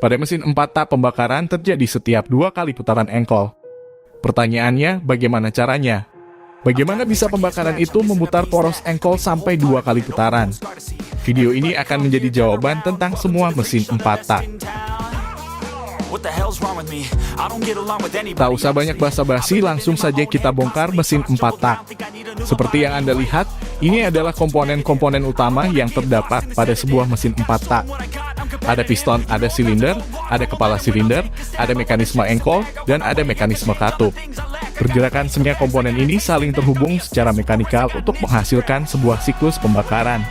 Pada mesin 4 tak pembakaran terjadi setiap 2 kali putaran engkol. Pertanyaannya, bagaimana caranya? Bagaimana bisa pembakaran itu memutar poros engkol sampai 2 kali putaran? Video ini akan menjadi jawaban tentang semua mesin 4 tak. Tak usah banyak basa-basi, langsung saja kita bongkar mesin 4 tak. Seperti yang Anda lihat, ini adalah komponen-komponen utama yang terdapat pada sebuah mesin 4 tak. Ada piston, ada silinder, ada kepala silinder, ada mekanisme engkol, dan ada mekanisme katup. Pergerakan semua komponen ini saling terhubung secara mekanikal untuk menghasilkan sebuah siklus pembakaran.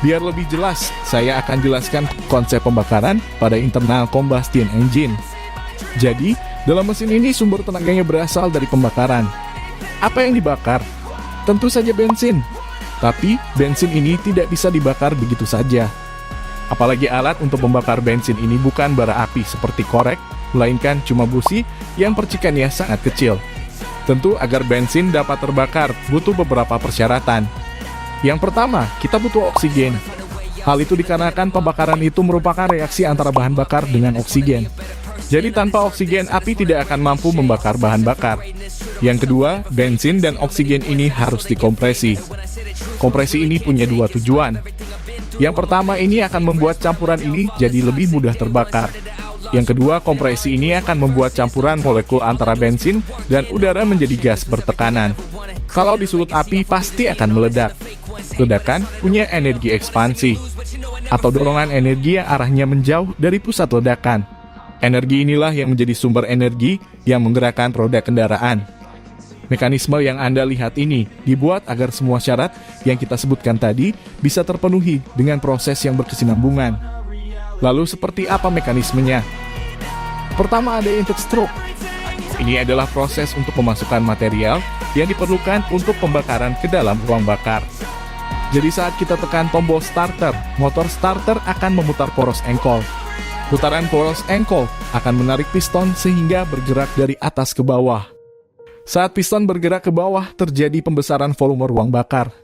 Biar lebih jelas, saya akan jelaskan konsep pembakaran pada internal combustion engine. Jadi, dalam mesin ini sumber tenaganya berasal dari pembakaran. Apa yang dibakar? Tentu saja bensin. Tapi, bensin ini tidak bisa dibakar begitu saja. Apalagi alat untuk membakar bensin ini bukan bara api seperti korek, melainkan cuma busi yang percikannya sangat kecil. Tentu agar bensin dapat terbakar, butuh beberapa persyaratan. Yang pertama, kita butuh oksigen. Hal itu dikarenakan pembakaran itu merupakan reaksi antara bahan bakar dengan oksigen. Jadi tanpa oksigen, api tidak akan mampu membakar bahan bakar. Yang kedua, bensin dan oksigen ini harus dikompresi. Kompresi ini punya 2 tujuan. Yang pertama, ini akan membuat campuran ini jadi lebih mudah terbakar. Yang kedua, kompresi ini akan membuat campuran molekul antara bensin dan udara menjadi gas bertekanan. Kalau disulut api, pasti akan meledak. Ledakan punya energi ekspansi, atau dorongan energi yang arahnya menjauh dari pusat ledakan. Energi inilah yang menjadi sumber energi yang menggerakkan roda kendaraan. Mekanisme yang Anda lihat ini dibuat agar semua syarat yang kita sebutkan tadi bisa terpenuhi dengan proses yang berkesinambungan. Lalu seperti apa mekanismenya? Pertama, ada intake stroke. Ini adalah proses untuk memasukkan material yang diperlukan untuk pembakaran ke dalam ruang bakar. Jadi saat kita tekan tombol starter, motor starter akan memutar poros engkol. Putaran poros engkol akan menarik piston sehingga bergerak dari atas ke bawah. Saat piston bergerak ke bawah, terjadi pembesaran volume ruang bakar.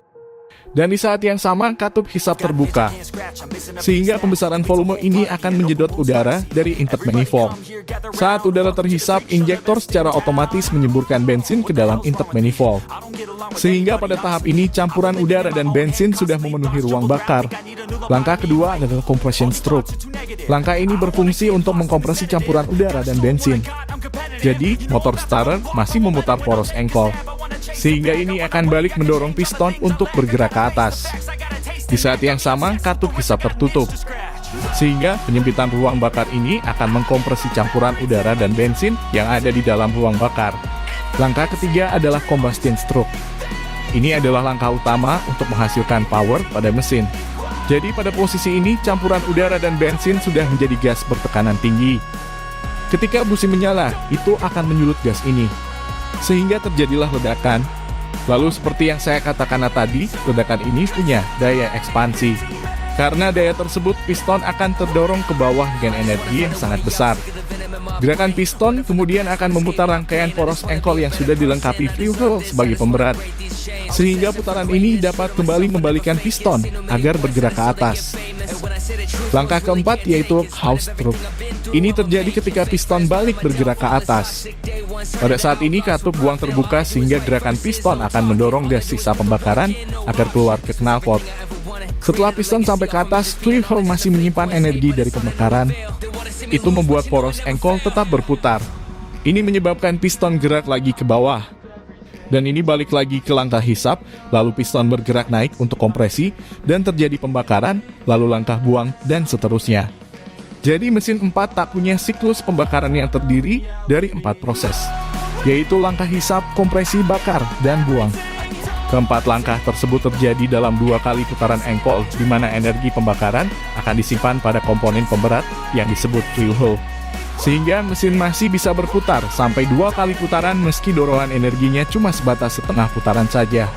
Dan di saat yang sama, katup hisap terbuka. Sehingga pembesaran volume ini akan menyedot udara dari intake manifold. Saat udara terhisap, injektor secara otomatis menyemburkan bensin ke dalam intake manifold. Sehingga pada tahap ini, campuran udara dan bensin sudah memenuhi ruang bakar. Langkah kedua adalah compression stroke. Langkah ini berfungsi untuk mengkompresi campuran udara dan bensin. Jadi, motor starter masih memutar poros engkol. Sehingga ini akan balik mendorong piston untuk bergerak ke atas. Di saat yang sama, katup hisap tertutup. Sehingga penyempitan ruang bakar ini akan mengkompresi campuran udara dan bensin yang ada di dalam ruang bakar. Langkah ketiga adalah combustion stroke. Ini adalah langkah utama untuk menghasilkan power pada mesin. Jadi pada posisi ini, campuran udara dan bensin sudah menjadi gas bertekanan tinggi. Ketika busi menyala, itu akan menyulut gas ini. Sehingga terjadilah ledakan. Lalu seperti yang saya katakan tadi, ledakan ini punya daya ekspansi. Karena daya tersebut, piston akan terdorong ke bawah dengan energi yang sangat besar. Gerakan piston kemudian akan memutar rangkaian poros engkol yang sudah dilengkapi fuel sebagai pemberat. Sehingga putaran ini dapat kembali membalikan piston agar bergerak ke atas. Langkah keempat yaitu house stroke. Ini terjadi ketika piston balik bergerak ke atas. Pada saat ini katup buang terbuka sehingga gerakan piston akan mendorong gas sisa pembakaran agar keluar ke knalpot. Setelah piston sampai ke atas, fuel masih menyimpan energi dari pembakaran. Itu membuat poros engkol tetap berputar. Ini menyebabkan piston gerak lagi ke bawah. Dan ini balik lagi ke langkah hisap, lalu piston bergerak naik untuk kompresi, dan terjadi pembakaran, lalu langkah buang, dan seterusnya. Jadi mesin 4 tak punya siklus pembakaran yang terdiri dari 4 proses, yaitu langkah hisap, kompresi, bakar, dan buang. Keempat langkah tersebut terjadi dalam 2 kali putaran engkol, di mana energi pembakaran akan disimpan pada komponen pemberat yang disebut fuel hull. Sehingga mesin masih bisa berputar sampai 2 kali putaran meski dorongan energinya cuma sebatas setengah putaran saja.